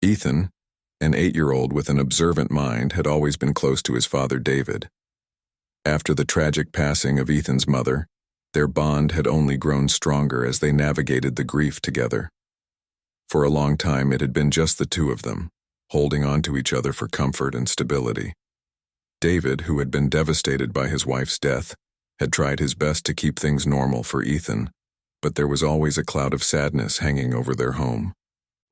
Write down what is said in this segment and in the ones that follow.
Ethan, an 8-year-old with an observant mind, had always been close to his father David. After the tragic passing of Ethan's mother, their bond had only grown stronger as they navigated the grief together. For a long time it had been just the two of them, holding on to each other for comfort and stability. David, who had been devastated by his wife's death, had tried his best to keep things normal for Ethan, but there was always a cloud of sadness hanging over their home.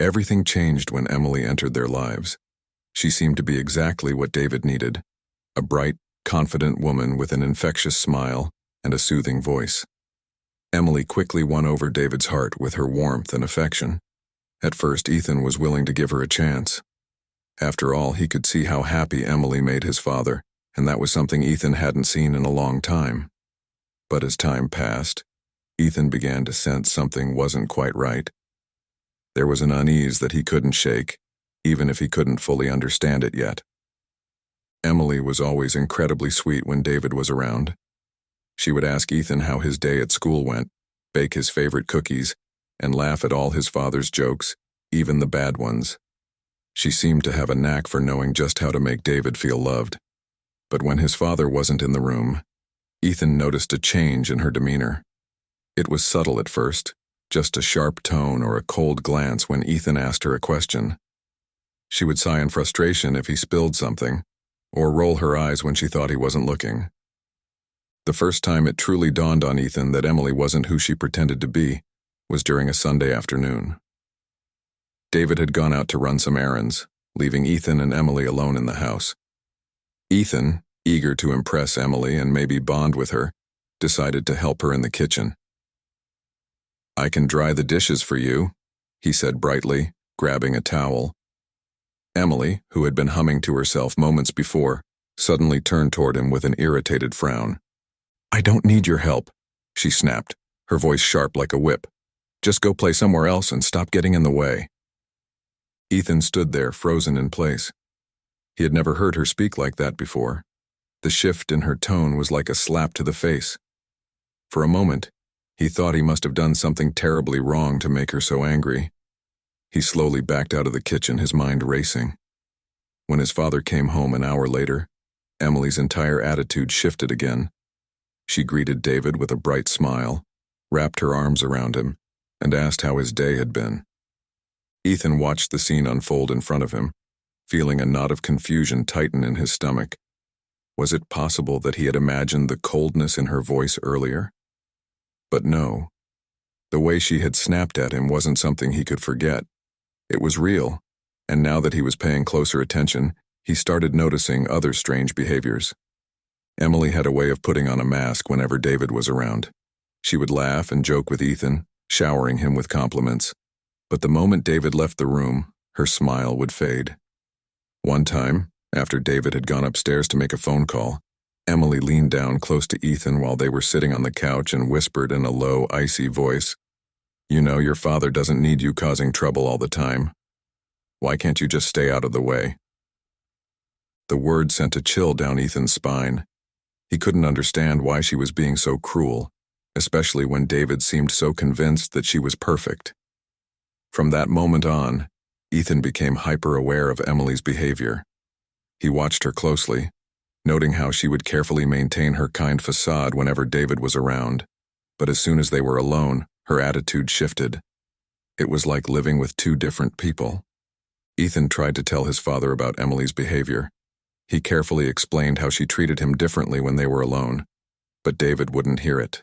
Everything changed when Emily entered their lives. She seemed to be exactly what David needed, a bright, confident woman with an infectious smile and a soothing voice. Emily quickly won over David's heart with her warmth and affection. At first, Ethan was willing to give her a chance. After all, he could see how happy Emily made his father, and that was something Ethan hadn't seen in a long time. But as time passed, Ethan began to sense something wasn't quite right. There was an unease that he couldn't shake, even if he couldn't fully understand it yet. Emily was always incredibly sweet when David was around. She would ask Ethan how his day at school went, bake his favorite cookies, and laugh at all his father's jokes, even the bad ones. She seemed to have a knack for knowing just how to make David feel loved. But when his father wasn't in the room, Ethan noticed a change in her demeanor. It was subtle at first, just a sharp tone or a cold glance when Ethan asked her a question. She would sigh in frustration if he spilled something, or roll her eyes when she thought he wasn't looking. The first time it truly dawned on Ethan that Emily wasn't who she pretended to be was during a Sunday afternoon. David had gone out to run some errands, leaving Ethan and Emily alone in the house. Ethan, eager to impress Emily and maybe bond with her, decided to help her in the kitchen. "I can dry the dishes for you," he said brightly, grabbing a towel. Emily, who had been humming to herself moments before, suddenly turned toward him with an irritated frown. "I don't need your help," she snapped, her voice sharp like a whip. "Just go play somewhere else and stop getting in the way." Ethan stood there, frozen in place. He had never heard her speak like that before. The shift in her tone was like a slap to the face. For a moment, he thought he must have done something terribly wrong to make her so angry. He slowly backed out of the kitchen, his mind racing. When his father came home an hour later, Emily's entire attitude shifted again. She greeted David with a bright smile, wrapped her arms around him, and asked how his day had been. Ethan watched the scene unfold in front of him, feeling a knot of confusion tighten in his stomach. Was it possible that he had imagined the coldness in her voice earlier? But no. The way she had snapped at him wasn't something he could forget. It was real, and now that he was paying closer attention, he started noticing other strange behaviors. Emily had a way of putting on a mask whenever David was around. She would laugh and joke with Ethan, showering him with compliments. But the moment David left the room, her smile would fade. One time, after David had gone upstairs to make a phone call, Emily leaned down close to Ethan while they were sitting on the couch and whispered in a low, icy voice, "You know, your father doesn't need you causing trouble all the time. Why can't you just stay out of the way?" The word sent a chill down Ethan's spine. He couldn't understand why she was being so cruel, especially when David seemed so convinced that she was perfect. From that moment on, Ethan became hyper-aware of Emily's behavior. He watched her closely, noting how she would carefully maintain her kind facade whenever David was around, but as soon as they were alone, her attitude shifted. It was like living with two different people. Ethan tried to tell his father about Emily's behavior. He carefully explained how she treated him differently when they were alone, but David wouldn't hear it.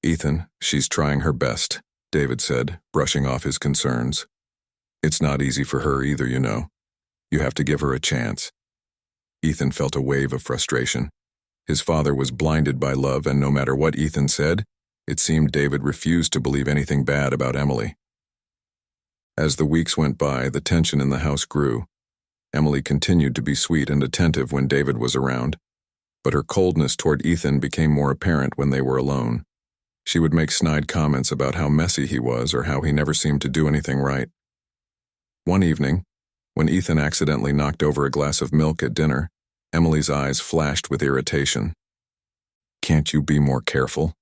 "Ethan, she's trying her best," David said, brushing off his concerns. "It's not easy for her either, you know. You have to give her a chance." Ethan felt a wave of frustration. His father was blinded by love, and no matter what Ethan said, it seemed David refused to believe anything bad about Emily. As the weeks went by, the tension in the house grew. Emily continued to be sweet and attentive when David was around, but her coldness toward Ethan became more apparent when they were alone. She would make snide comments about how messy he was or how he never seemed to do anything right. One evening, when Ethan accidentally knocked over a glass of milk at dinner, Emily's eyes flashed with irritation. "Can't you be more careful?"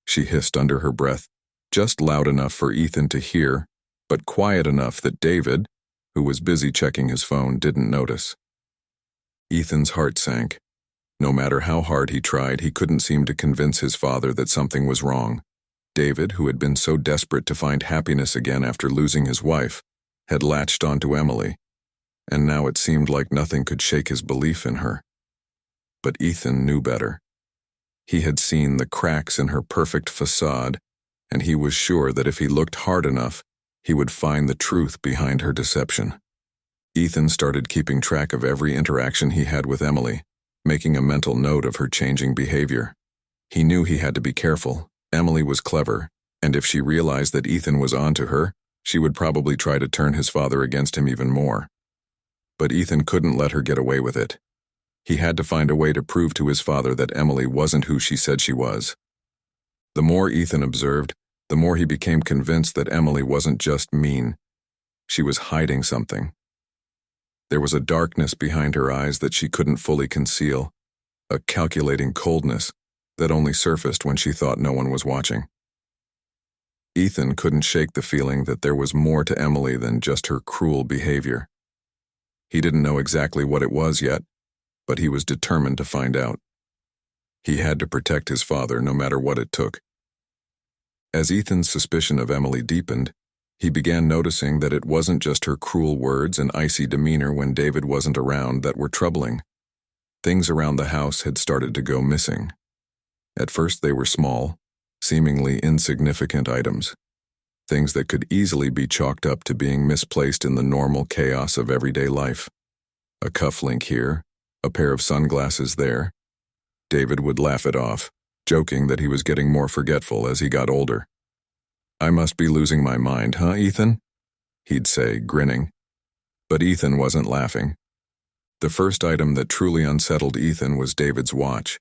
she hissed under her breath, just loud enough for Ethan to hear, but quiet enough that David, who was busy checking his phone, didn't notice. Ethan's heart sank. No matter how hard he tried, he couldn't seem to convince his father that something was wrong. David, who had been so desperate to find happiness again after losing his wife, had latched onto Emily, and now it seemed like nothing could shake his belief in her. But Ethan knew better. He had seen the cracks in her perfect facade, and he was sure that if he looked hard enough, he would find the truth behind her deception. Ethan started keeping track of every interaction he had with Emily, making a mental note of her changing behavior. He knew he had to be careful. Emily was clever, and if she realized that Ethan was onto her, she would probably try to turn his father against him even more. But Ethan couldn't let her get away with it. He had to find a way to prove to his father that Emily wasn't who she said she was. The more Ethan observed, the more he became convinced that Emily wasn't just mean. She was hiding something. There was a darkness behind her eyes that she couldn't fully conceal, a calculating coldness that only surfaced when she thought no one was watching. Ethan couldn't shake the feeling that there was more to Emily than just her cruel behavior. He didn't know exactly what it was yet, but he was determined to find out. He had to protect his father no matter what it took. As Ethan's suspicion of Emily deepened, he began noticing that it wasn't just her cruel words and icy demeanor when David wasn't around that were troubling. Things around the house had started to go missing. At first they were small, seemingly insignificant items, things that could easily be chalked up to being misplaced in the normal chaos of everyday life. A cufflink here, a pair of sunglasses there. David would laugh it off, joking that he was getting more forgetful as he got older. "I must be losing my mind, huh, Ethan?" he'd say, grinning. But Ethan wasn't laughing. The first item that truly unsettled Ethan was David's watch.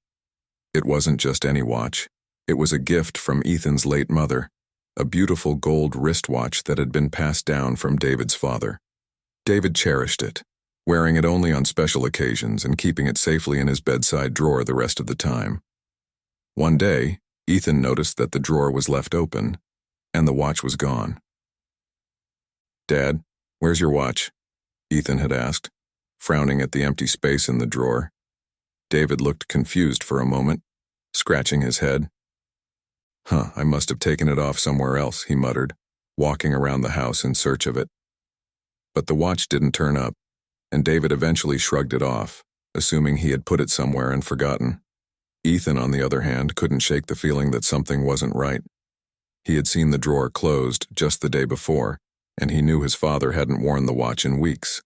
It wasn't just any watch. It was a gift from Ethan's late mother, a beautiful gold wristwatch that had been passed down from David's father. David cherished it, wearing it only on special occasions and keeping it safely in his bedside drawer the rest of the time. One day, Ethan noticed that the drawer was left open, and the watch was gone. "Dad, where's your watch?" Ethan had asked, frowning at the empty space in the drawer. David looked confused for a moment, scratching his head. I must have taken it off somewhere else," he muttered, walking around the house in search of it. But the watch didn't turn up, and David eventually shrugged it off, assuming he had put it somewhere and forgotten. Ethan, on the other hand, couldn't shake the feeling that something wasn't right. He had seen the drawer closed just the day before, and he knew his father hadn't worn the watch in weeks.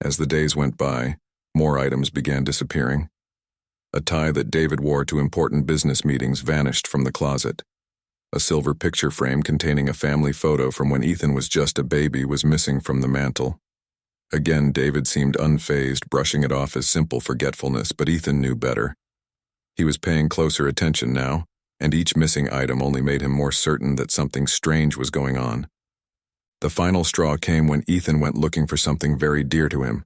As the days went by, more items began disappearing. A tie that David wore to important business meetings vanished from the closet. A silver picture frame containing a family photo from when Ethan was just a baby was missing from the mantel. Again, David seemed unfazed, brushing it off as simple forgetfulness, but Ethan knew better. He was paying closer attention now, and each missing item only made him more certain that something strange was going on. The final straw came when Ethan went looking for something very dear to him,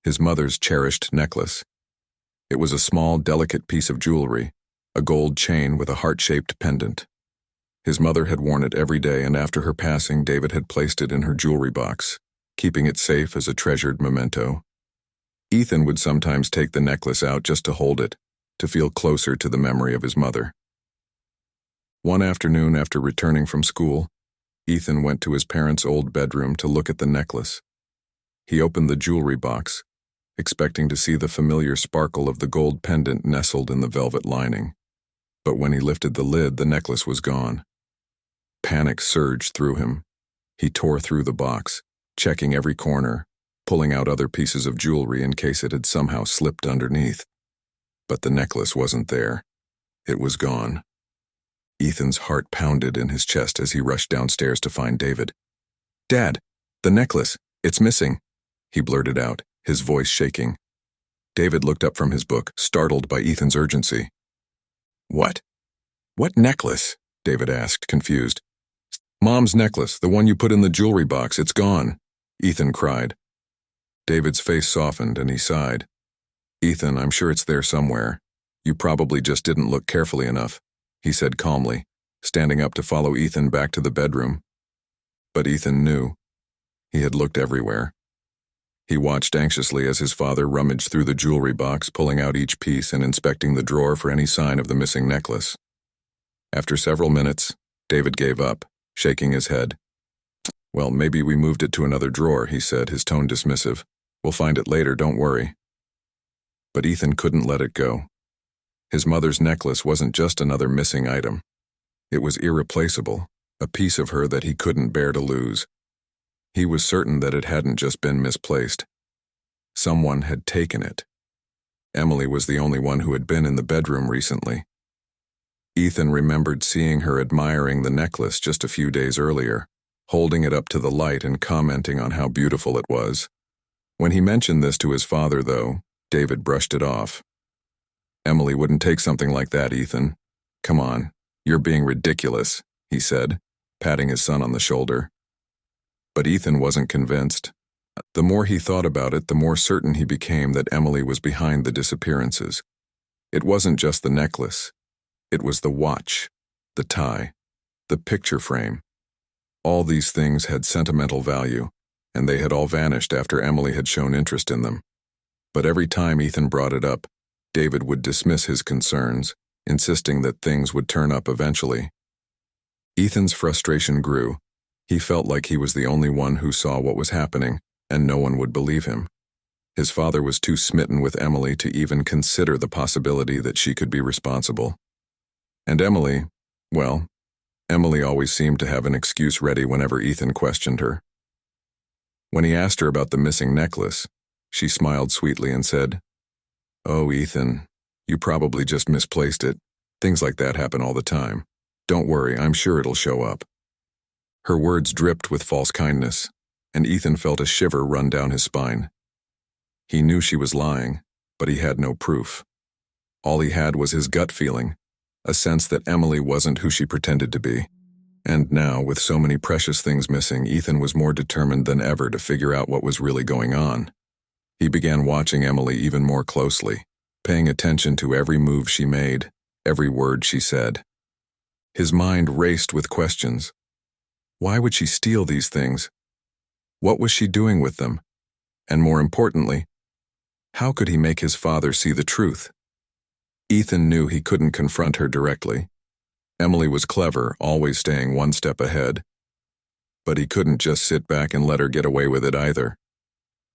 his mother's cherished necklace. It was a small, delicate piece of jewelry, a gold chain with a heart-shaped pendant. His mother had worn it every day, and after her passing, David had placed it in her jewelry box, keeping it safe as a treasured memento. Ethan would sometimes take the necklace out just to hold it, to feel closer to the memory of his mother. One afternoon after returning from school, Ethan went to his parents' old bedroom to look at the necklace. He opened the jewelry box, expecting to see the familiar sparkle of the gold pendant nestled in the velvet lining. But when he lifted the lid, the necklace was gone. Panic surged through him. He tore through the box, checking every corner, pulling out other pieces of jewelry in case it had somehow slipped underneath. But the necklace wasn't there. It was gone. Ethan's heart pounded in his chest as he rushed downstairs to find David. "Dad, the necklace, it's missing," he blurted out, his voice shaking. David looked up from his book, startled by Ethan's urgency. "What? What necklace?" David asked, confused. "Mom's necklace, the one you put in the jewelry box, it's gone," Ethan cried. David's face softened and he sighed. "Ethan, I'm sure it's there somewhere. You probably just didn't look carefully enough," he said calmly, standing up to follow Ethan back to the bedroom. But Ethan knew. He had looked everywhere. He watched anxiously as his father rummaged through the jewelry box, pulling out each piece and inspecting the drawer for any sign of the missing necklace. After several minutes, David gave up, shaking his head. "Well, maybe we moved it to another drawer," he said, his tone dismissive. "We'll find it later, don't worry." But Ethan couldn't let it go. His mother's necklace wasn't just another missing item. It was irreplaceable, a piece of her that he couldn't bear to lose. He was certain that it hadn't just been misplaced. Someone had taken it. Emily was the only one who had been in the bedroom recently. Ethan remembered seeing her admiring the necklace just a few days earlier, holding it up to the light and commenting on how beautiful it was. When he mentioned this to his father, though, David brushed it off. "Emily wouldn't take something like that, Ethan. Come on, you're being ridiculous," he said, patting his son on the shoulder. But Ethan wasn't convinced. The more he thought about it, the more certain he became that Emily was behind the disappearances. It wasn't just the necklace. It was the watch, the tie, the picture frame. All these things had sentimental value, and they had all vanished after Emily had shown interest in them. But every time Ethan brought it up, David would dismiss his concerns, insisting that things would turn up eventually. Ethan's frustration grew. He felt like he was the only one who saw what was happening, and no one would believe him. His father was too smitten with Emily to even consider the possibility that she could be responsible. And Emily, well, Emily always seemed to have an excuse ready whenever Ethan questioned her. When he asked her about the missing necklace, she smiled sweetly and said, "Oh, Ethan, you probably just misplaced it. Things like that happen all the time. Don't worry, I'm sure it'll show up." Her words dripped with false kindness, and Ethan felt a shiver run down his spine. He knew she was lying, but he had no proof. All he had was his gut feeling, a sense that Emily wasn't who she pretended to be. And now, with so many precious things missing, Ethan was more determined than ever to figure out what was really going on. He began watching Emily even more closely, paying attention to every move she made, every word she said. His mind raced with questions. Why would she steal these things? What was she doing with them? And more importantly, how could he make his father see the truth? Ethan knew he couldn't confront her directly. Emily was clever, always staying one step ahead. But he couldn't just sit back and let her get away with it either.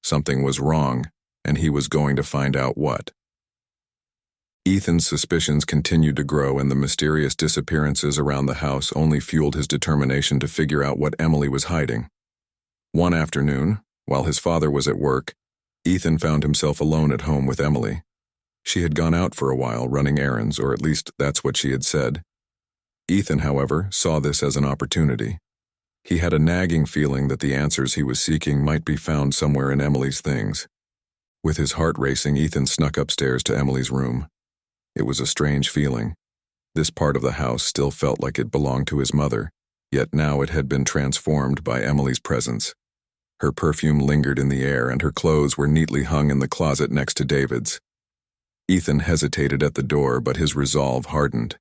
Something was wrong, and he was going to find out what. Ethan's suspicions continued to grow, and the mysterious disappearances around the house only fueled his determination to figure out what Emily was hiding. One afternoon, while his father was at work, Ethan found himself alone at home with Emily. She had gone out for a while running errands, or at least that's what she had said. Ethan, however, saw this as an opportunity. He had a nagging feeling that the answers he was seeking might be found somewhere in Emily's things. With his heart racing, Ethan snuck upstairs to Emily's room. It was a strange feeling. This part of the house still felt like it belonged to his mother, yet now it had been transformed by Emily's presence. Her perfume lingered in the air, and her clothes were neatly hung in the closet next to David's. Ethan hesitated at the door, but his resolve hardened.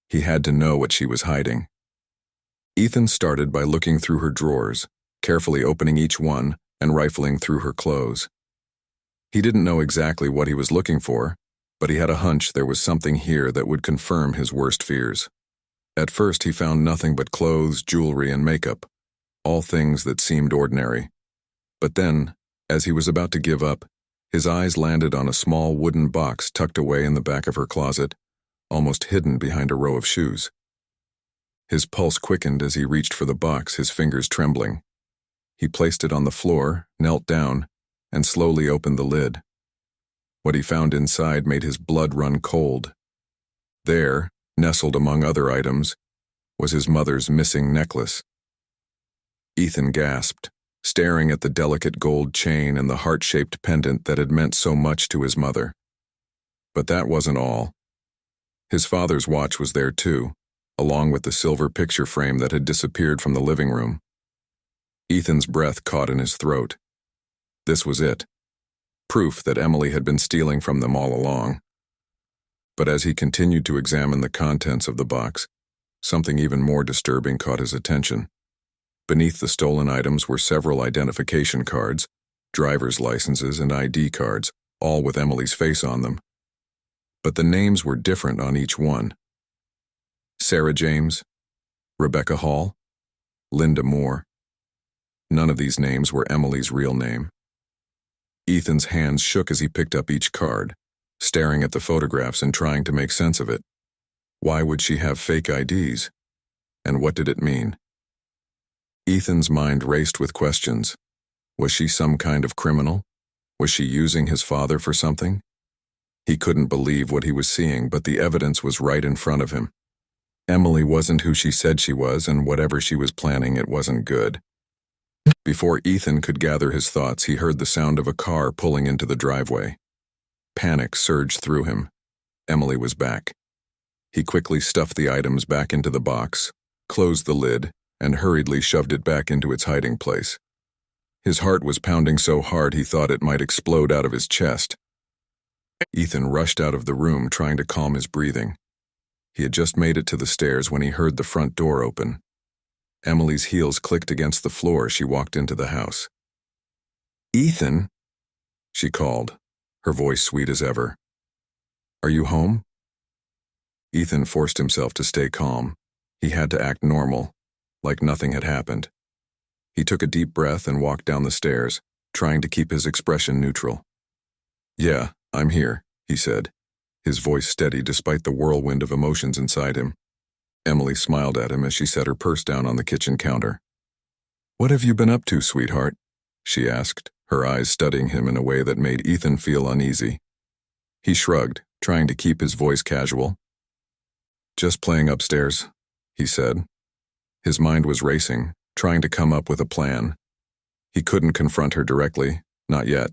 He had to know what she was hiding. Ethan started by looking through her drawers, carefully opening each one and rifling through her clothes. He didn't know exactly what he was looking for, but he had a hunch there was something here that would confirm his worst fears. At first, he found nothing but clothes, jewelry, and makeup, all things that seemed ordinary. But then, as he was about to give up, his eyes landed on a small wooden box tucked away in the back of her closet, almost hidden behind a row of shoes. His pulse quickened as he reached for the box, his fingers trembling. He placed it on the floor, knelt down, and slowly opened the lid. What he found inside made his blood run cold. There, nestled among other items, was his mother's missing necklace. Ethan gasped, staring at the delicate gold chain and the heart-shaped pendant that had meant so much to his mother. But that wasn't all. His father's watch was there too, along with the silver picture frame that had disappeared from the living room. Ethan's breath caught in his throat. This was it. Proof that Emily had been stealing from them all along. But as he continued to examine the contents of the box, something even more disturbing caught his attention. Beneath the stolen items were several identification cards, driver's licenses and ID cards, all with Emily's face on them. But the names were different on each one. Sarah James, Rebecca Hall, Linda Moore. None of these names were Emily's real name. Ethan's hands shook as he picked up each card, staring at the photographs and trying to make sense of it. Why would she have fake IDs? And what did it mean? Ethan's mind raced with questions. Was she some kind of criminal? Was she using his father for something? He couldn't believe what he was seeing, but the evidence was right in front of him. Emily wasn't who she said she was, and whatever she was planning, it wasn't good. Before Ethan could gather his thoughts, he heard the sound of a car pulling into the driveway. Panic surged through him. Emily was back. He quickly stuffed the items back into the box, closed the lid, and hurriedly shoved it back into its hiding place. His heart was pounding so hard he thought it might explode out of his chest. Ethan rushed out of the room, trying to calm his breathing. He had just made it to the stairs when he heard the front door open. Emily's heels clicked against the floor as she walked into the house. "Ethan," she called, her voice sweet as ever. "Are you home?" Ethan forced himself to stay calm. He had to act normal, like nothing had happened. He took a deep breath and walked down the stairs, trying to keep his expression neutral. "Yeah, I'm here," he said, his voice steady despite the whirlwind of emotions inside him. Emily smiled at him as she set her purse down on the kitchen counter. "What have you been up to, sweetheart?" she asked, her eyes studying him in a way that made Ethan feel uneasy. He shrugged, trying to keep his voice casual. "Just playing upstairs," he said. His mind was racing, trying to come up with a plan. He couldn't confront her directly, not yet.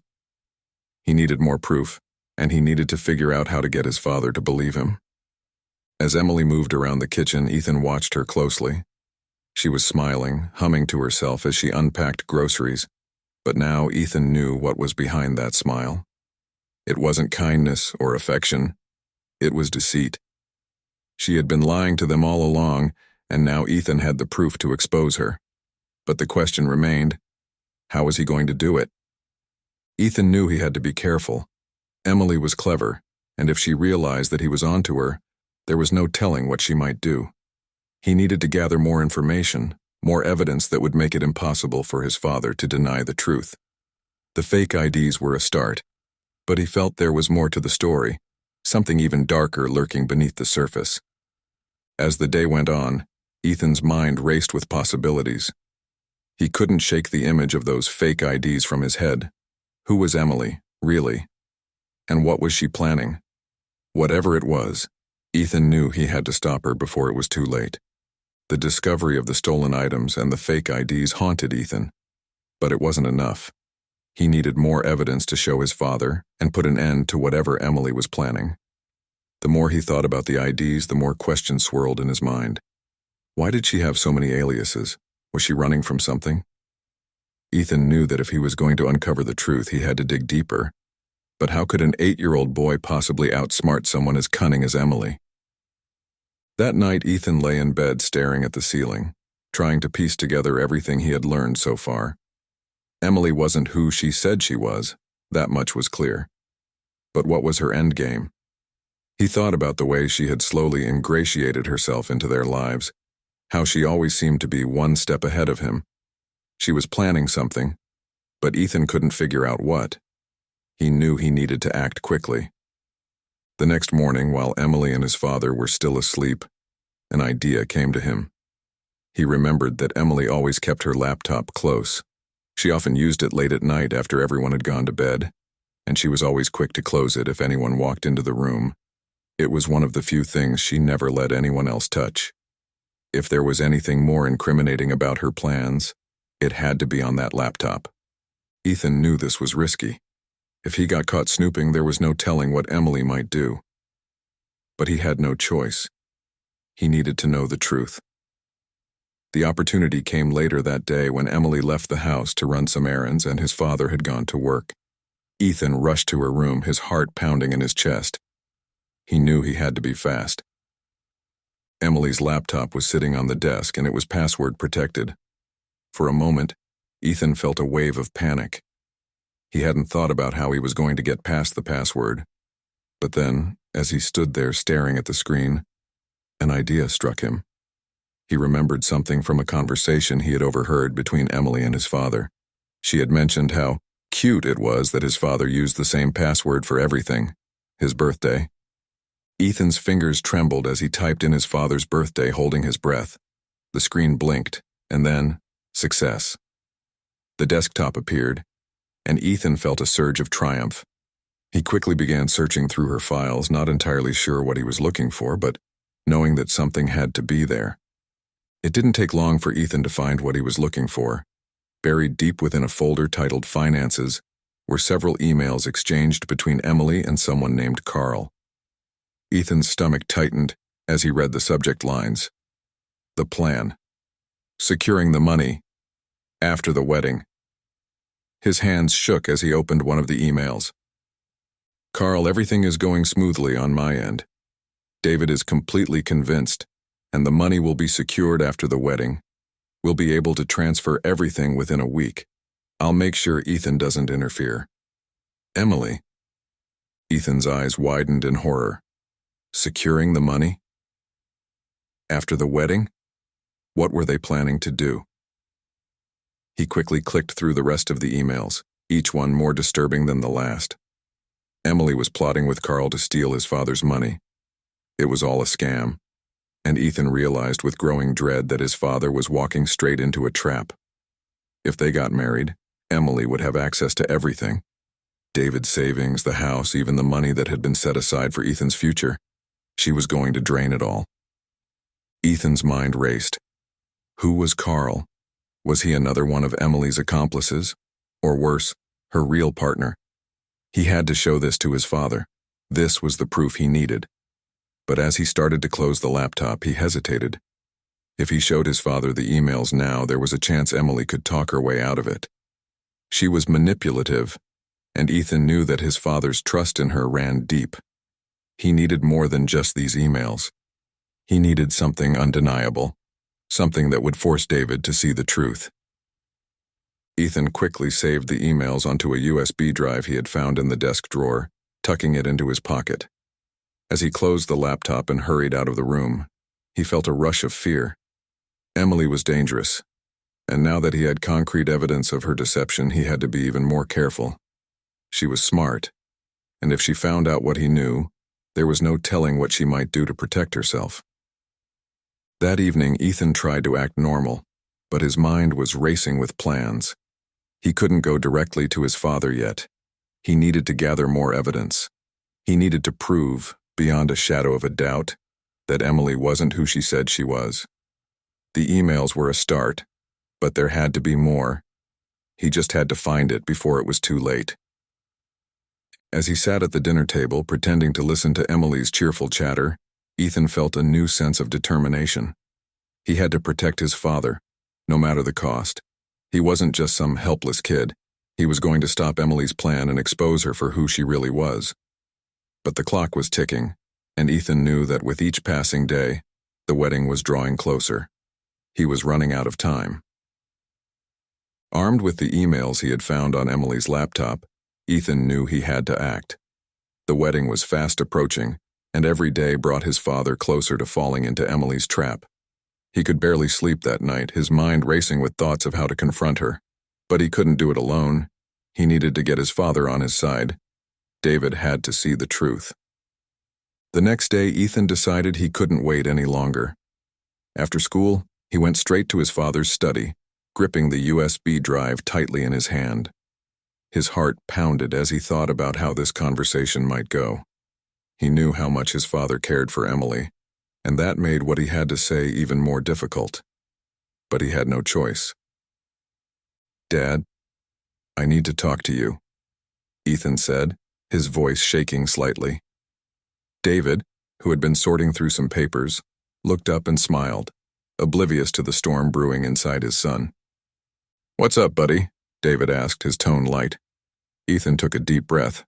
He needed more proof, and he needed to figure out how to get his father to believe him. As Emily moved around the kitchen, Ethan watched her closely. She was smiling, humming to herself as she unpacked groceries, but now Ethan knew what was behind that smile. It wasn't kindness or affection. It was deceit. She had been lying to them all along, and now Ethan had the proof to expose her. But the question remained, how was he going to do it? Ethan knew he had to be careful. Emily was clever, and if she realized that he was onto her, there was no telling what she might do. He needed to gather more information, more evidence that would make it impossible for his father to deny the truth. The fake IDs were a start, but he felt there was more to the story, something even darker lurking beneath the surface. As the day went on, Ethan's mind raced with possibilities. He couldn't shake the image of those fake IDs from his head. Who was Emily, really? And what was she planning? Whatever it was, Ethan knew he had to stop her before it was too late. The discovery of the stolen items and the fake IDs haunted Ethan, but it wasn't enough. He needed more evidence to show his father and put an end to whatever Emily was planning. The more he thought about the IDs, the more questions swirled in his mind. Why did she have so many aliases? Was she running from something? Ethan knew that if he was going to uncover the truth, he had to dig deeper. But how could an 8-year-old boy possibly outsmart someone as cunning as Emily? That night, Ethan lay in bed staring at the ceiling, trying to piece together everything he had learned so far. Emily wasn't who she said she was, that much was clear. But what was her endgame? He thought about the way she had slowly ingratiated herself into their lives, how she always seemed to be one step ahead of him. She was planning something, but Ethan couldn't figure out what. He knew he needed to act quickly. The next morning, while Emily and his father were still asleep, an idea came to him. He remembered that Emily always kept her laptop close. She often used it late at night after everyone had gone to bed, and she was always quick to close it if anyone walked into the room. It was one of the few things she never let anyone else touch. If there was anything more incriminating about her plans, it had to be on that laptop. Ethan knew this was risky. If he got caught snooping, there was no telling what Emily might do. But he had no choice. He needed to know the truth. The opportunity came later that day when Emily left the house to run some errands and his father had gone to work. Ethan rushed to her room, his heart pounding in his chest. He knew he had to be fast. Emily's laptop was sitting on the desk and it was password protected. For a moment, Ethan felt a wave of panic. He hadn't thought about how he was going to get past the password. But then, as he stood there staring at the screen, an idea struck him. He remembered something from a conversation he had overheard between Emily and his father. She had mentioned how cute it was that his father used the same password for everything, his birthday. Ethan's fingers trembled as he typed in his father's birthday, holding his breath. The screen blinked, and then, success. The desktop appeared, and Ethan felt a surge of triumph. He quickly began searching through her files, not entirely sure what he was looking for, but knowing that something had to be there. It didn't take long for Ethan to find what he was looking for. Buried deep within a folder titled Finances were several emails exchanged between Emily and someone named Carl. Ethan's stomach tightened as he read the subject lines. The plan. Securing the money. After the wedding. His hands shook as he opened one of the emails. Carl, everything is going smoothly on my end. David is completely convinced, and the money will be secured after the wedding. We'll be able to transfer everything within a week. I'll make sure Ethan doesn't interfere. Emily. Ethan's eyes widened in horror. Securing the money? After the wedding? What were they planning to do? He quickly clicked through the rest of the emails, each one more disturbing than the last. Emily was plotting with Carl to steal his father's money. It was all a scam, and Ethan realized with growing dread that his father was walking straight into a trap. If they got married, Emily would have access to everything. David's savings, the house, even the money that had been set aside for Ethan's future. She was going to drain it all. Ethan's mind raced. Who was Carl? Was he another one of Emily's accomplices? Or worse, her real partner? He had to show this to his father. This was the proof he needed. But as he started to close the laptop, he hesitated. If he showed his father the emails now, there was a chance Emily could talk her way out of it. She was manipulative, and Ethan knew that his father's trust in her ran deep. He needed more than just these emails. He needed something undeniable, something that would force David to see the truth. Ethan quickly saved the emails onto a USB drive he had found in the desk drawer, tucking it into his pocket. As he closed the laptop and hurried out of the room, he felt a rush of fear. Emily was dangerous, and now that he had concrete evidence of her deception, he had to be even more careful. She was smart, and if she found out what he knew, there was no telling what she might do to protect herself. That evening, Ethan tried to act normal, but his mind was racing with plans. He couldn't go directly to his father yet. He needed to gather more evidence. He needed to prove, beyond a shadow of a doubt, that Emily wasn't who she said she was. The emails were a start, but there had to be more. He just had to find it before it was too late. As he sat at the dinner table, pretending to listen to Emily's cheerful chatter, Ethan felt a new sense of determination. He had to protect his father, no matter the cost. He wasn't just some helpless kid. He was going to stop Emily's plan and expose her for who she really was. But the clock was ticking, and Ethan knew that with each passing day, the wedding was drawing closer. He was running out of time. Armed with the emails he had found on Emily's laptop, Ethan knew he had to act. The wedding was fast approaching, and every day brought his father closer to falling into Emily's trap. He could barely sleep that night, his mind racing with thoughts of how to confront her. But he couldn't do it alone. He needed to get his father on his side. David had to see the truth. The next day, Ethan decided he couldn't wait any longer. After school, he went straight to his father's study, gripping the USB drive tightly in his hand. His heart pounded as he thought about how this conversation might go. He knew how much his father cared for Emily, and that made what he had to say even more difficult. But he had no choice. "Dad, I need to talk to you," Ethan said, his voice shaking slightly. David, who had been sorting through some papers, looked up and smiled, oblivious to the storm brewing inside his son. "What's up, buddy?" David asked, his tone light. Ethan took a deep breath.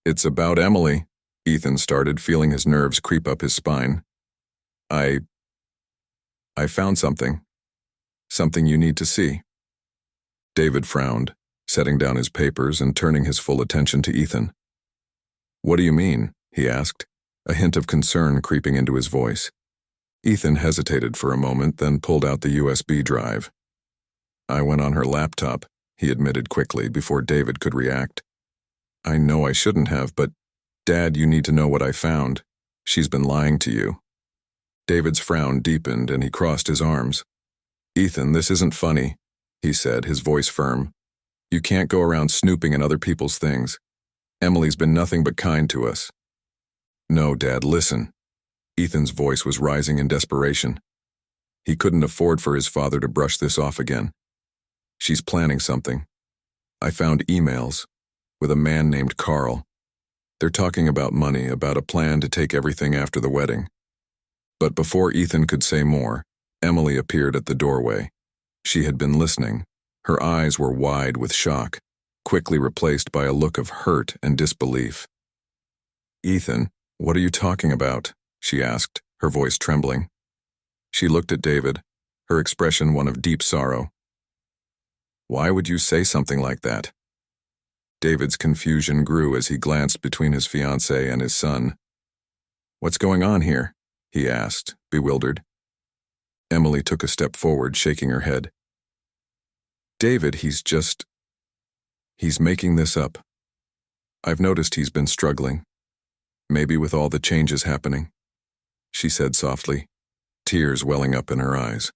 "It's about Emily," Ethan started, feeling his nerves creep up his spine. I found something. Something you need to see." David frowned, setting down his papers and turning his full attention to Ethan. "What do you mean?" he asked, a hint of concern creeping into his voice. Ethan hesitated for a moment, then pulled out the USB drive. "I went on her laptop," he admitted quickly before David could react. "I know I shouldn't have, but Dad, you need to know what I found. She's been lying to you." David's frown deepened and he crossed his arms. "Ethan, this isn't funny," he said, his voice firm. "You can't go around snooping in other people's things. Emily's been nothing but kind to us." "No, Dad, listen." Ethan's voice was rising in desperation. He couldn't afford for his father to brush this off again. "She's planning something. I found emails with a man named Carl. They're talking about money, about a plan to take everything after the wedding." But before Ethan could say more, Emily appeared at the doorway. She had been listening. Her eyes were wide with shock, quickly replaced by a look of hurt and disbelief. "Ethan, what are you talking about?" she asked, her voice trembling. She looked at David, her expression one of deep sorrow. "Why would you say something like that?" David's confusion grew as he glanced between his fiancée and his son. "What's going on here?" he asked, bewildered. Emily took a step forward, shaking her head. "David, he's making this up. I've noticed he's been struggling. Maybe with all the changes happening," she said softly, tears welling up in her eyes.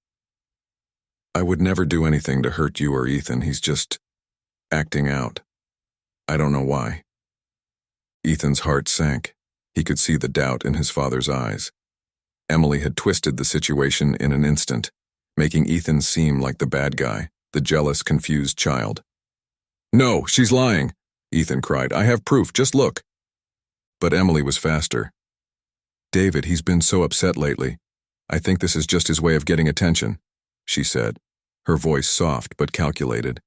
"I would never do anything to hurt you or Ethan. He's just acting out. I don't know why." Ethan's heart sank. He could see the doubt in his father's eyes. Emily had twisted the situation in an instant, making Ethan seem like the bad guy, the jealous, confused child. "No, she's lying," Ethan cried. "I have proof, just look." But Emily was faster. "David, he's been so upset lately. I think this is just his way of getting attention," she said, her voice soft but calculated.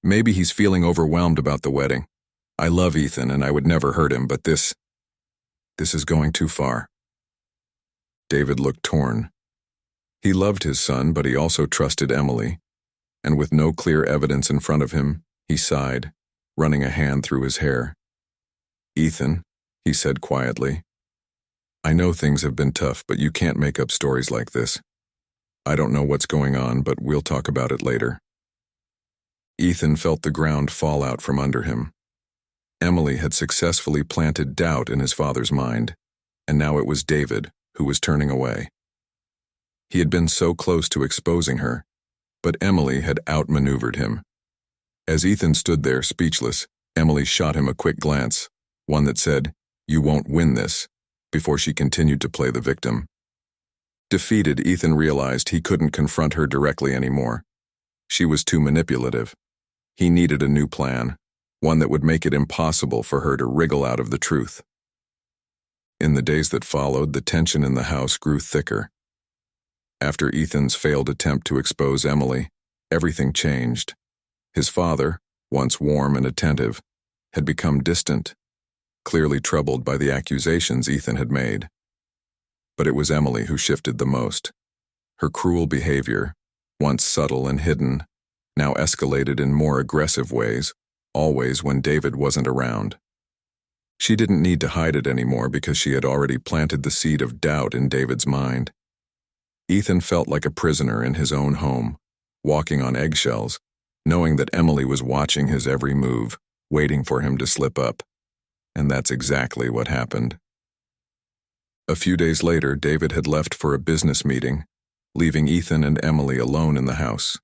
"Maybe he's feeling overwhelmed about the wedding. I love Ethan and I would never hurt him, but this is going too far." David looked torn. He loved his son, but he also trusted Emily, and with no clear evidence in front of him, he sighed, running a hand through his hair. "Ethan," he said quietly, "I know things have been tough, but you can't make up stories like this. I don't know what's going on, but we'll talk about it later." Ethan felt the ground fall out from under him. Emily had successfully planted doubt in his father's mind, and now it was David who was turning away. He had been so close to exposing her, but Emily had outmaneuvered him. As Ethan stood there speechless, Emily shot him a quick glance, one that said, "You won't win this," before she continued to play the victim. Defeated, Ethan realized he couldn't confront her directly anymore. She was too manipulative. He needed a new plan, one that would make it impossible for her to wriggle out of the truth. In the days that followed, the tension in the house grew thicker. After Ethan's failed attempt to expose Emily, everything changed. His father, once warm and attentive, had become distant, clearly troubled by the accusations Ethan had made. But it was Emily who shifted the most. Her cruel behavior, once subtle and hidden, now escalated in more aggressive ways, always when David wasn't around. She didn't need to hide it anymore because she had already planted the seed of doubt in David's mind. Ethan felt like a prisoner in his own home, walking on eggshells, knowing that Emily was watching his every move, waiting for him to slip up. And that's exactly what happened. A few days later, David had left for a business meeting, leaving Ethan and Emily alone in the house.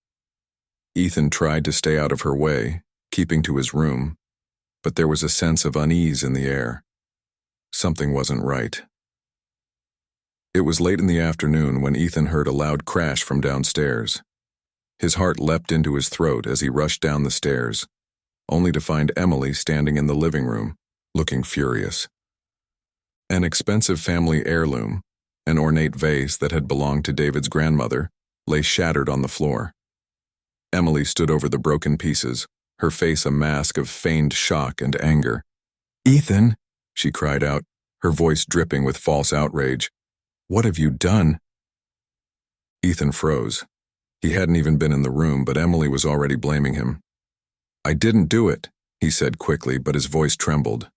Ethan tried to stay out of her way, keeping to his room, but there was a sense of unease in the air. Something wasn't right. It was late in the afternoon when Ethan heard a loud crash from downstairs. His heart leapt into his throat as he rushed down the stairs, only to find Emily standing in the living room, looking furious. An expensive family heirloom, an ornate vase that had belonged to David's grandmother, lay shattered on the floor. Emily stood over the broken pieces, her face a mask of feigned shock and anger. "Ethan," she cried out, her voice dripping with false outrage. "What have you done?" Ethan froze. He hadn't even been in the room, but Emily was already blaming him. I didn't do it, he said quickly, but his voice trembled.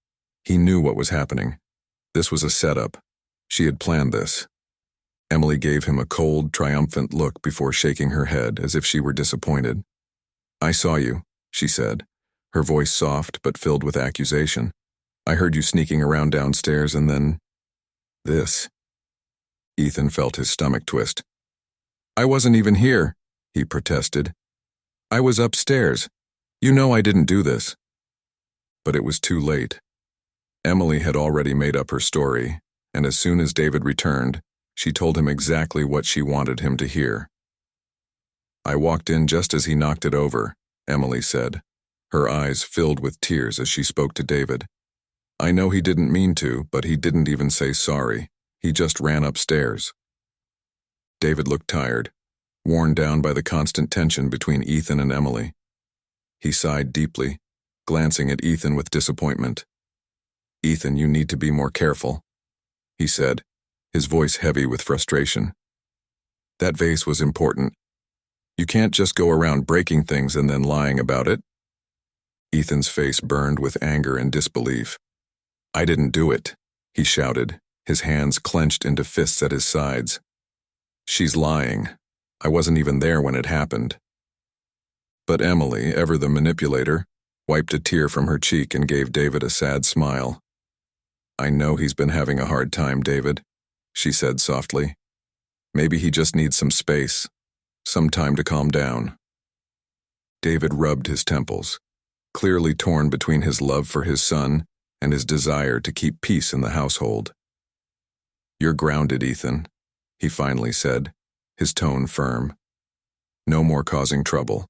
He knew what was happening. This was a setup. She had planned this. Emily gave him a cold, triumphant look before shaking her head as if she were disappointed. I saw you, she said, her voice soft but filled with accusation. I heard you sneaking around downstairs and then… this. Ethan felt his stomach twist. I wasn't even here, he protested. I was upstairs. You know I didn't do this. But it was too late. Emily had already made up her story, and as soon as David returned, she told him exactly what she wanted him to hear. I walked in just as he knocked it over, Emily said, her eyes filled with tears as she spoke to David. I know he didn't mean to, but he didn't even say sorry. He just ran upstairs. David looked tired, worn down by the constant tension between Ethan and Emily. He sighed deeply, glancing at Ethan with disappointment. Ethan, you need to be more careful, he said, his voice heavy with frustration. That vase was important. You can't just go around breaking things and then lying about it. Ethan's face burned with anger and disbelief. I didn't do it, he shouted, his hands clenched into fists at his sides. She's lying. I wasn't even there when it happened. But Emily, ever the manipulator, wiped a tear from her cheek and gave David a sad smile. I know he's been having a hard time, David, she said softly. Maybe he just needs some space, some time to calm down. David rubbed his temples, clearly torn between his love for his son and his desire to keep peace in the household. You're grounded, Ethan, he finally said, his tone firm. No more causing trouble.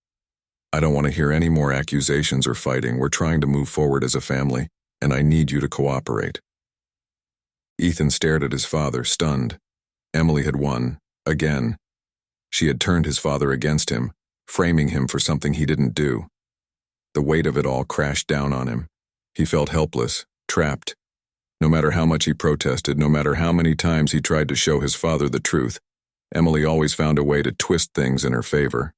I don't want to hear any more accusations or fighting. We're trying to move forward as a family, and I need you to cooperate. Ethan stared at his father, stunned. Emily had won, again. She had turned his father against him, framing him for something he didn't do. The weight of it all crashed down on him. He felt helpless, trapped. No matter how much he protested, no matter how many times he tried to show his father the truth, Emily always found a way to twist things in her favor.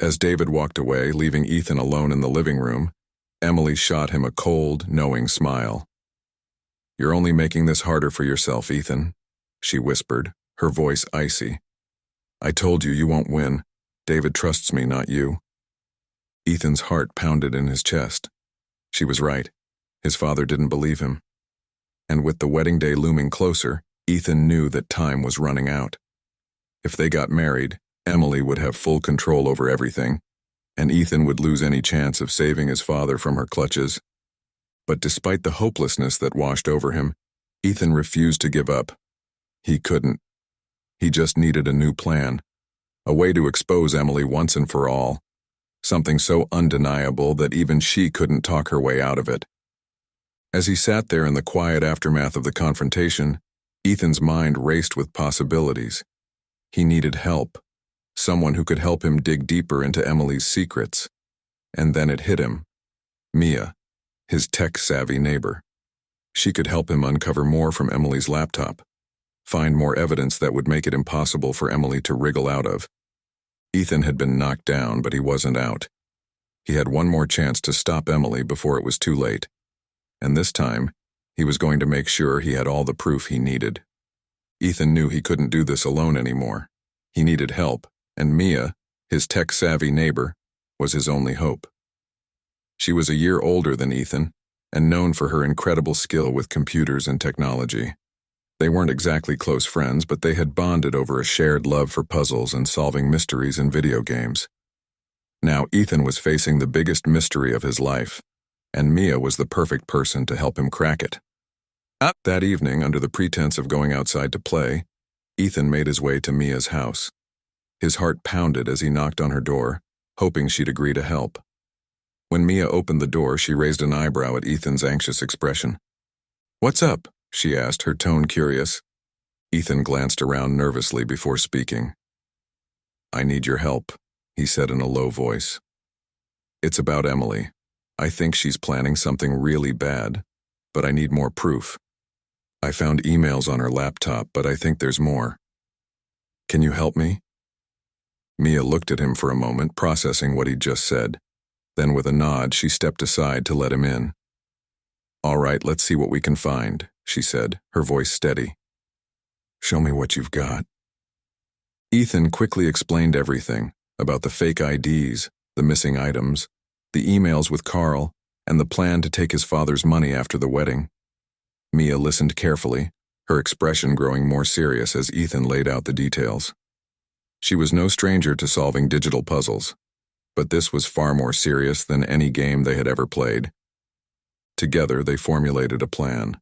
As David walked away, leaving Ethan alone in the living room, Emily shot him a cold, knowing smile. You're only making this harder for yourself, Ethan, she whispered, her voice icy. I told you won't win. David trusts me, not you. Ethan's heart pounded in his chest. She was right. His father didn't believe him. And with the wedding day looming closer, Ethan knew that time was running out. If they got married, Emily would have full control over everything, and Ethan would lose any chance of saving his father from her clutches. But despite the hopelessness that washed over him, Ethan refused to give up. He couldn't. He just needed a new plan, a way to expose Emily once and for all, something so undeniable that even she couldn't talk her way out of it. As he sat there in the quiet aftermath of the confrontation, Ethan's mind raced with possibilities. He needed help, someone who could help him dig deeper into Emily's secrets. And then it hit him. Mia, his tech-savvy neighbor. She could help him uncover more from Emily's laptop, find more evidence that would make it impossible for Emily to wriggle out of. Ethan had been knocked down, but he wasn't out. He had one more chance to stop Emily before it was too late. And this time, he was going to make sure he had all the proof he needed. Ethan knew he couldn't do this alone anymore. He needed help, and Mia, his tech-savvy neighbor, was his only hope. She was a year older than Ethan, and known for her incredible skill with computers and technology. They weren't exactly close friends, but they had bonded over a shared love for puzzles and solving mysteries in video games. Now Ethan was facing the biggest mystery of his life, and Mia was the perfect person to help him crack it. That evening, under the pretense of going outside to play, Ethan made his way to Mia's house. His heart pounded as he knocked on her door, hoping she'd agree to help. When Mia opened the door, she raised an eyebrow at Ethan's anxious expression. "What's up?" she asked, her tone curious. Ethan glanced around nervously before speaking. "I need your help," he said in a low voice. "It's about Emily. I think she's planning something really bad, but I need more proof. I found emails on her laptop, but I think there's more. Can you help me?" Mia looked at him for a moment, processing what he'd just said. Then with a nod, she stepped aside to let him in. "All right, let's see what we can find," she said, her voice steady. "Show me what you've got." Ethan quickly explained everything about the fake IDs, the missing items, the emails with Carl, and the plan to take his father's money after the wedding. Mia listened carefully, her expression growing more serious as Ethan laid out the details. She was no stranger to solving digital puzzles, but this was far more serious than any game they had ever played. Together, they formulated a plan.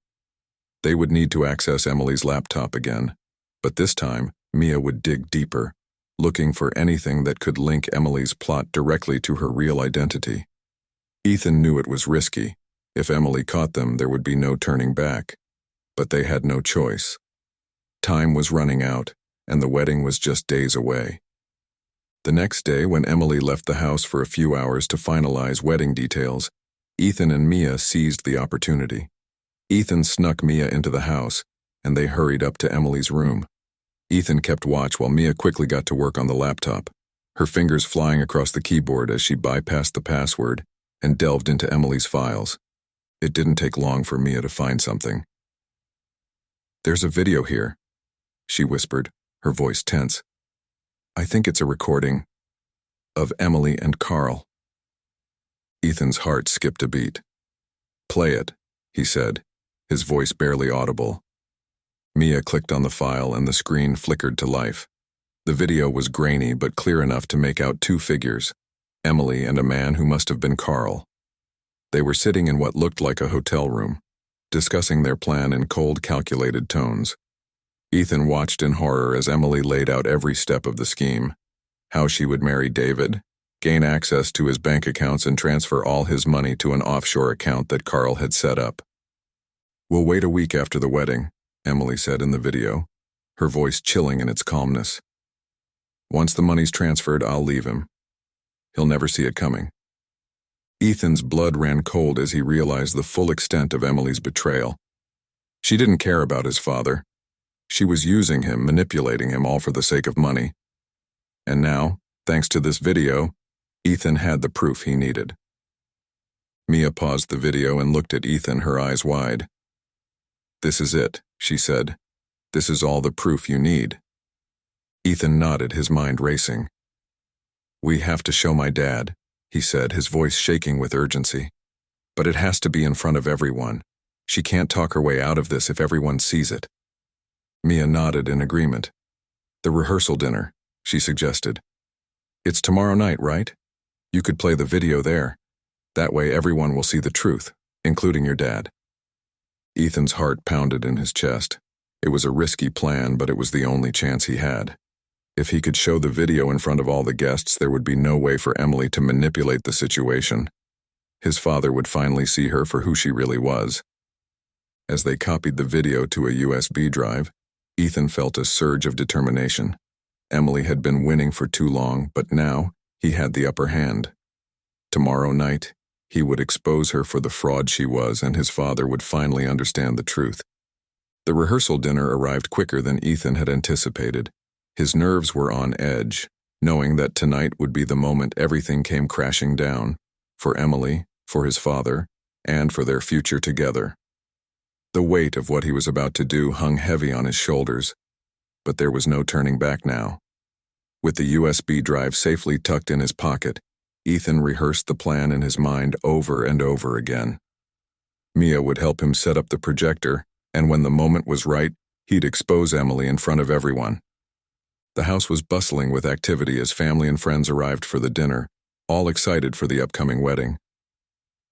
They would need to access Emily's laptop again, but this time, Mia would dig deeper, looking for anything that could link Emily's plot directly to her real identity. Ethan knew it was risky. If Emily caught them, there would be no turning back. But they had no choice. Time was running out, and the wedding was just days away. The next day, when Emily left the house for a few hours to finalize wedding details, Ethan and Mia seized the opportunity. Ethan snuck Mia into the house, and they hurried up to Emily's room. Ethan kept watch while Mia quickly got to work on the laptop, her fingers flying across the keyboard as she bypassed the password and delved into Emily's files. It didn't take long for Mia to find something. "There's a video here," she whispered, her voice tense. "I think it's a recording of Emily and Carl." Ethan's heart skipped a beat. "Play it," he said, his voice barely audible. Mia clicked on the file and the screen flickered to life. The video was grainy but clear enough to make out two figures, Emily and a man who must have been Carl. They were sitting in what looked like a hotel room, discussing their plan in cold, calculated tones. Ethan watched in horror as Emily laid out every step of the scheme: how she would marry David, gain access to his bank accounts and transfer all his money to an offshore account that Carl had set up. "We'll wait a week after the wedding," Emily said in the video, her voice chilling in its calmness. "Once the money's transferred, I'll leave him. He'll never see it coming." Ethan's blood ran cold as he realized the full extent of Emily's betrayal. She didn't care about his father. She was using him, manipulating him, all for the sake of money. And now, thanks to this video, Ethan had the proof he needed. Mia paused the video and looked at Ethan, her eyes wide. "This is it," she said. "This is all the proof you need." Ethan nodded, his mind racing. "We have to show my dad," he said, his voice shaking with urgency. "But it has to be in front of everyone. She can't talk her way out of this if everyone sees it." Mia nodded in agreement. "The rehearsal dinner," she suggested. "It's tomorrow night, right? You could play the video there. That way everyone will see the truth, including your dad." Ethan's heart pounded in his chest. It was a risky plan, but it was the only chance he had. If he could show the video in front of all the guests, there would be no way for Emily to manipulate the situation. His father would finally see her for who she really was. As they copied the video to a USB drive, Ethan felt a surge of determination. Emily had been winning for too long, but now he had the upper hand. Tomorrow night, he would expose her for the fraud she was, and his father would finally understand the truth. The rehearsal dinner arrived quicker than Ethan had anticipated. His nerves were on edge, knowing that tonight would be the moment everything came crashing down, for Emily, for his father, and for their future together. The weight of what he was about to do hung heavy on his shoulders, but there was no turning back now. With the USB drive safely tucked in his pocket, Ethan rehearsed the plan in his mind over and over again. Mia would help him set up the projector, and when the moment was right, he'd expose Emily in front of everyone. The house was bustling with activity as family and friends arrived for the dinner, all excited for the upcoming wedding.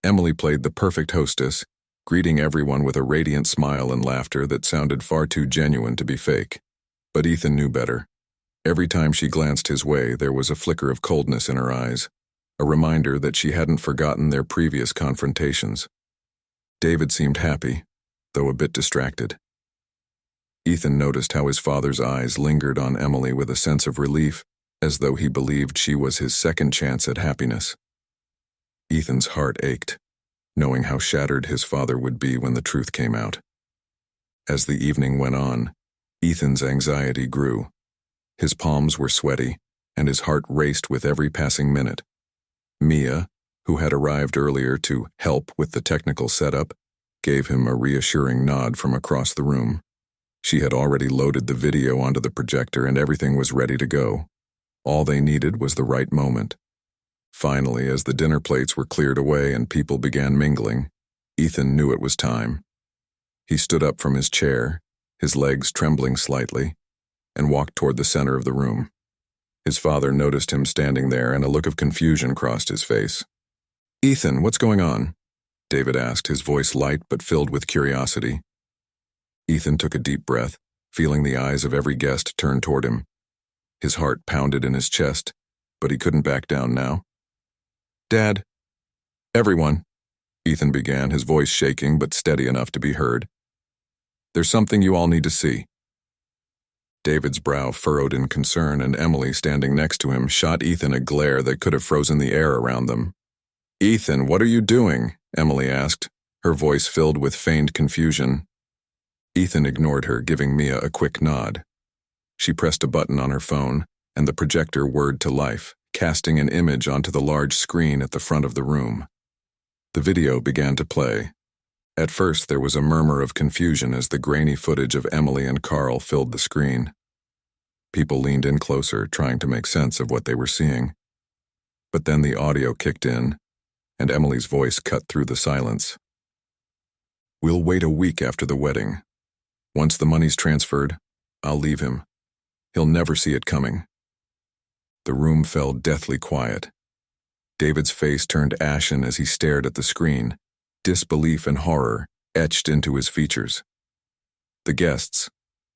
Emily played the perfect hostess, greeting everyone with a radiant smile and laughter that sounded far too genuine to be fake. But Ethan knew better. Every time she glanced his way, there was a flicker of coldness in her eyes, a reminder that she hadn't forgotten their previous confrontations. David seemed happy, though a bit distracted. Ethan noticed how his father's eyes lingered on Emily with a sense of relief, as though he believed she was his second chance at happiness. Ethan's heart ached, knowing how shattered his father would be when the truth came out. As the evening went on, Ethan's anxiety grew. His palms were sweaty, and his heart raced with every passing minute. Mia, who had arrived earlier to help with the technical setup, gave him a reassuring nod from across the room. She had already loaded the video onto the projector and everything was ready to go. All they needed was the right moment. Finally, as the dinner plates were cleared away and people began mingling, Ethan knew it was time. He stood up from his chair, his legs trembling slightly, and walked toward the center of the room. His father noticed him standing there and a look of confusion crossed his face. "Ethan, what's going on?" David asked, his voice light but filled with curiosity. Ethan took a deep breath, feeling the eyes of every guest turn toward him. His heart pounded in his chest, but he couldn't back down now. "Dad, everyone," Ethan began, his voice shaking but steady enough to be heard. "There's something you all need to see." David's brow furrowed in concern, and Emily, standing next to him, shot Ethan a glare that could have frozen the air around them. "Ethan, what are you doing?" Emily asked, her voice filled with feigned confusion. Ethan ignored her, giving Mia a quick nod. She pressed a button on her phone, and the projector whirred to life, casting an image onto the large screen at the front of the room. The video began to play. At first, there was a murmur of confusion as the grainy footage of Emily and Carl filled the screen. People leaned in closer, trying to make sense of what they were seeing. But then the audio kicked in, and Emily's voice cut through the silence. "We'll wait a week after the wedding. Once the money's transferred, I'll leave him. He'll never see it coming." The room fell deathly quiet. David's face turned ashen as he stared at the screen, disbelief and horror etched into his features. The guests,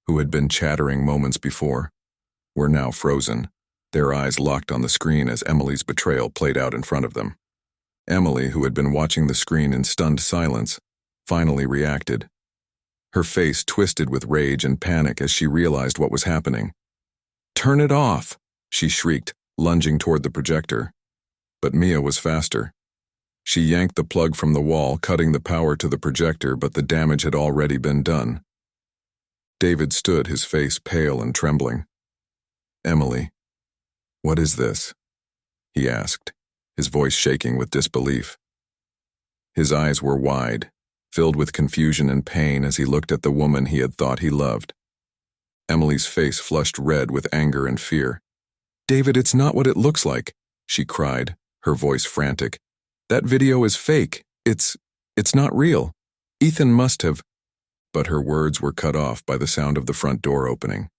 who had been chattering moments before, were now frozen, their eyes locked on the screen as Emily's betrayal played out in front of them. Emily, who had been watching the screen in stunned silence, finally reacted. Her face twisted with rage and panic as she realized what was happening. "Turn it off!" she shrieked, lunging toward the projector. But Mia was faster. She yanked the plug from the wall, cutting the power to the projector, but the damage had already been done. David stood, his face pale and trembling. "Emily, what is this?" he asked, his voice shaking with disbelief. His eyes were wide, filled with confusion and pain as he looked at the woman he had thought he loved. Emily's face flushed red with anger and fear. "David, it's not what it looks like," she cried, her voice frantic. "That video is fake. It's not real. Ethan must have—" But her words were cut off by the sound of the front door opening.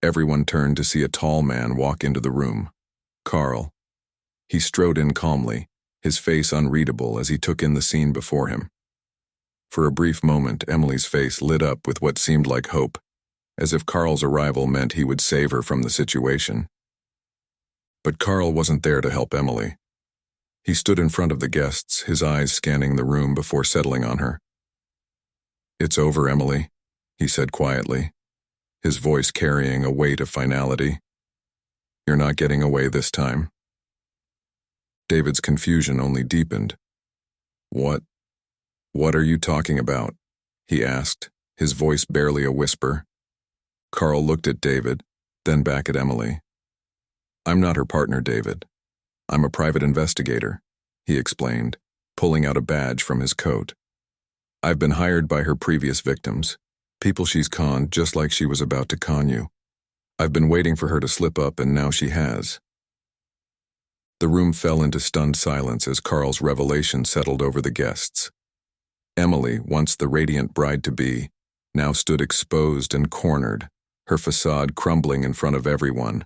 Everyone turned to see a tall man walk into the room. Carl. He strode in calmly, his face unreadable as he took in the scene before him. For a brief moment, Emily's face lit up with what seemed like hope, as if Carl's arrival meant he would save her from the situation. But Carl wasn't there to help Emily. He stood in front of the guests, his eyes scanning the room before settling on her. "It's over, Emily," he said quietly, his voice carrying a weight of finality. "You're not getting away this time." David's confusion only deepened. What are you talking about?" he asked, his voice barely a whisper. Carl looked at David, then back at Emily. "I'm not her partner, David. I'm a private investigator," he explained, pulling out a badge from his coat. "I've been hired by her previous victims, people she's conned just like she was about to con you. I've been waiting for her to slip up, and now she has." The room fell into stunned silence as Carl's revelation settled over the guests. Emily, once the radiant bride-to-be, now stood exposed and cornered, her facade crumbling in front of everyone.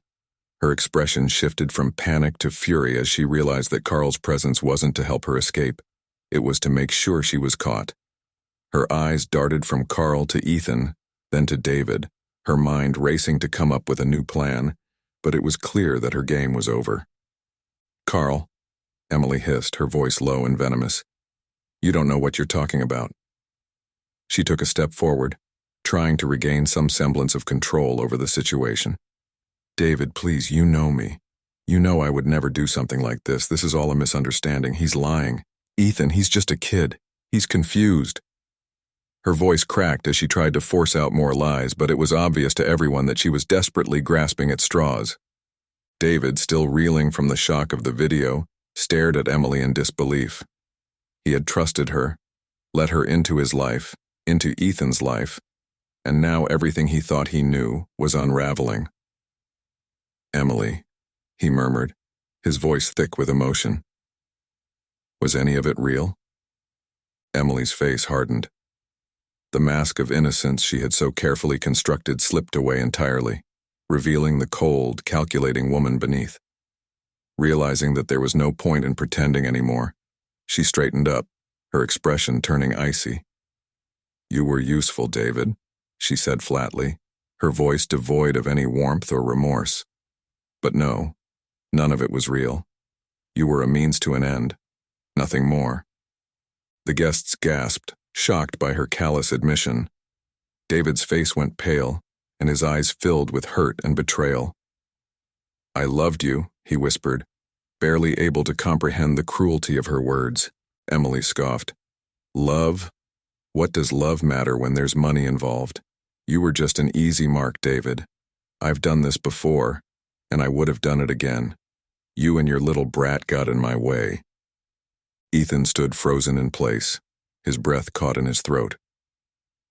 Her expression shifted from panic to fury as she realized that Carl's presence wasn't to help her escape. It was to make sure she was caught. Her eyes darted from Carl to Ethan, then to David, her mind racing to come up with a new plan, but it was clear that her game was over. "Carl," Emily hissed, her voice low and venomous, "you don't know what you're talking about." She took a step forward, trying to regain some semblance of control over the situation. "David, please, you know me. You know I would never do something like this. This is all a misunderstanding. He's lying. Ethan, he's just a kid. He's confused." Her voice cracked as she tried to force out more lies, but it was obvious to everyone that she was desperately grasping at straws. David, still reeling from the shock of the video, stared at Emily in disbelief. He had trusted her, let her into his life, into Ethan's life, and now everything he thought he knew was unraveling. "Emily," he murmured, his voice thick with emotion. Was any of it real? Emily's face hardened. The mask of innocence she had so carefully constructed slipped away entirely, revealing the cold, calculating woman beneath. Realizing that there was no point in pretending anymore, she straightened up, her expression turning icy. "You were useful, David," she said flatly, her voice devoid of any warmth or remorse. "But no, none of it was real. You were a means to an end, nothing more." The guests gasped, shocked by her callous admission. David's face went pale, and his eyes filled with hurt and betrayal. "I loved you," he whispered, barely able to comprehend the cruelty of her words. Emily scoffed. "Love? What does love matter when there's money involved? You were just an easy mark, David. I've done this before, and I would have done it again. You and your little brat got in my way." Ethan stood frozen in place, his breath caught in his throat.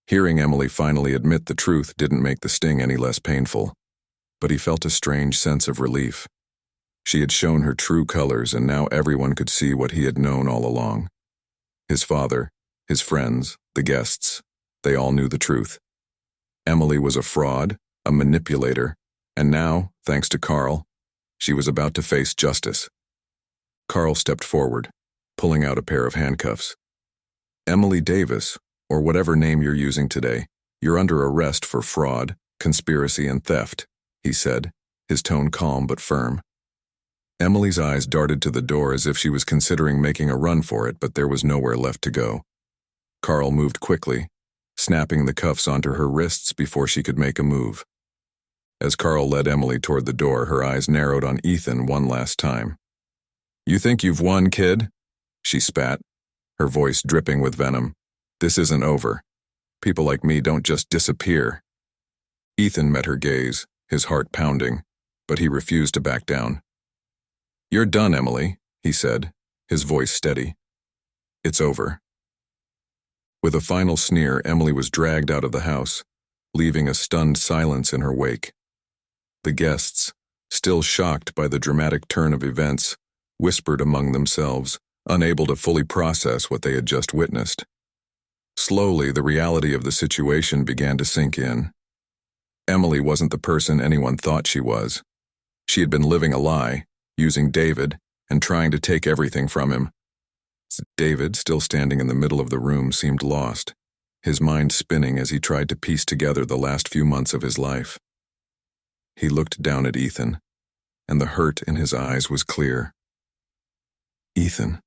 Hearing Emily finally admit the truth didn't make the sting any less painful, but he felt a strange sense of relief. She had shown her true colors, and now everyone could see what he had known all along. His father, his friends, the guests, they all knew the truth. Emily was a fraud, a manipulator, and now, thanks to Carl, she was about to face justice. Carl stepped forward, pulling out a pair of handcuffs. "Emily Davis, or whatever name you're using today, you're under arrest for fraud, conspiracy, and theft," he said, his tone calm but firm. Emily's eyes darted to the door as if she was considering making a run for it, but there was nowhere left to go. Carl moved quickly, snapping the cuffs onto her wrists before she could make a move. As Carl led Emily toward the door, her eyes narrowed on Ethan one last time. "You think you've won, kid?" she spat, her voice dripping with venom. "This isn't over. People like me don't just disappear." Ethan met her gaze, his heart pounding, but he refused to back down. "You're done, Emily," he said, his voice steady. "It's over." With a final sneer, Emily was dragged out of the house, leaving a stunned silence in her wake. The guests, still shocked by the dramatic turn of events, whispered among themselves, unable to fully process what they had just witnessed. Slowly, the reality of the situation began to sink in. Emily wasn't the person anyone thought she was. She had been living a lie, using David, and trying to take everything from him. David, still standing in the middle of the room, seemed lost, his mind spinning as he tried to piece together the last few months of his life. He looked down at Ethan, and the hurt in his eyes was clear. "Ethan,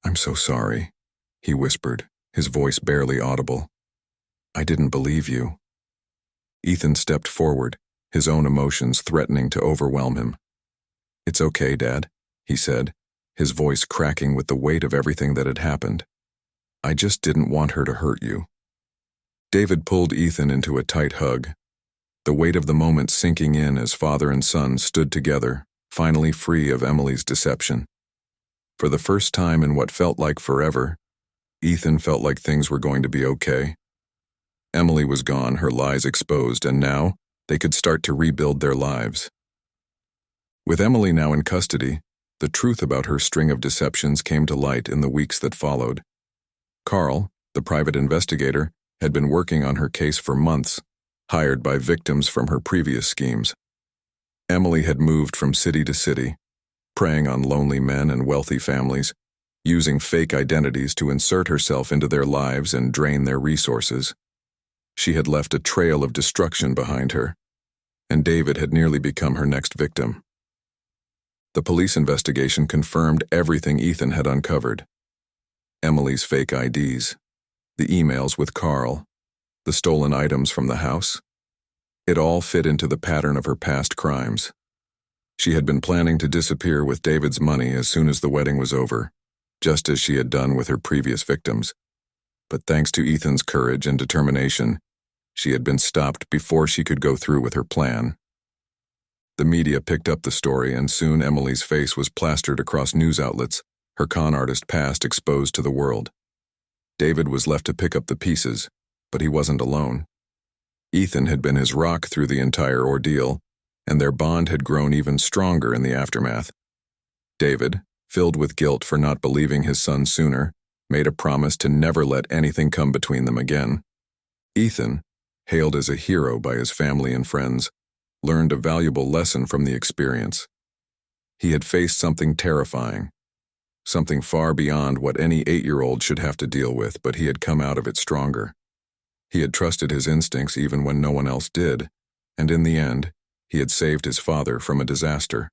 I'm so sorry," he whispered, his voice barely audible. "I didn't believe you." Ethan stepped forward, his own emotions threatening to overwhelm him. "It's okay, Dad," he said, his voice cracking with the weight of everything that had happened. "I just didn't want her to hurt you." David pulled Ethan into a tight hug, the weight of the moment sinking in as father and son stood together, finally free of Emily's deception. For the first time in what felt like forever, Ethan felt like things were going to be okay. Emily was gone, her lies exposed, and now they could start to rebuild their lives. With Emily now in custody, the truth about her string of deceptions came to light in the weeks that followed. Carl, the private investigator, had been working on her case for months, hired by victims from her previous schemes. Emily had moved from city to city, preying on lonely men and wealthy families, using fake identities to insert herself into their lives and drain their resources. She had left a trail of destruction behind her, and David had nearly become her next victim. The police investigation confirmed everything Ethan had uncovered. Emily's fake IDs, the emails with Carl, the stolen items from the house. It all fit into the pattern of her past crimes. She had been planning to disappear with David's money as soon as the wedding was over, just as she had done with her previous victims. But thanks to Ethan's courage and determination, she had been stopped before she could go through with her plan. The media picked up the story, and soon Emily's face was plastered across news outlets, her con artist past exposed to the world. David was left to pick up the pieces, but he wasn't alone. Ethan had been his rock through the entire ordeal, and their bond had grown even stronger in the aftermath. David, filled with guilt for not believing his son sooner, made a promise to never let anything come between them again. Ethan, hailed as a hero by his family and friends, learned a valuable lesson from the experience. He had faced something terrifying, something far beyond what any 8-year-old should have to deal with, but he had come out of it stronger. He had trusted his instincts even when no one else did, and in the end, he had saved his father from a disaster.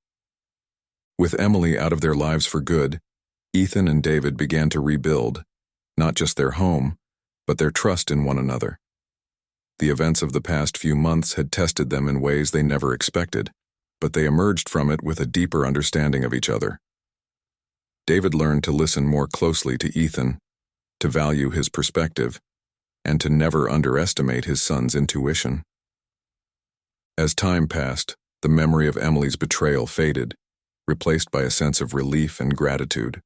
With Emily out of their lives for good, Ethan and David began to rebuild, not just their home, but their trust in one another. The events of the past few months had tested them in ways they never expected, but they emerged from it with a deeper understanding of each other. David learned to listen more closely to Ethan, to value his perspective, and to never underestimate his son's intuition. As time passed, the memory of Emily's betrayal faded, replaced by a sense of relief and gratitude.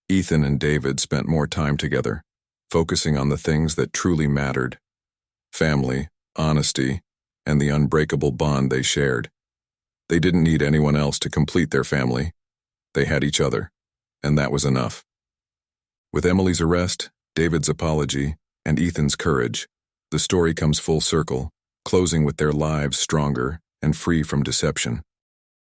Ethan and David spent more time together, focusing on the things that truly mattered: family, honesty, and the unbreakable bond they shared. They didn't need anyone else to complete their family. They had each other, and that was enough. With Emily's arrest, David's apology, and Ethan's courage, the story comes full circle, closing with their lives stronger and free from deception.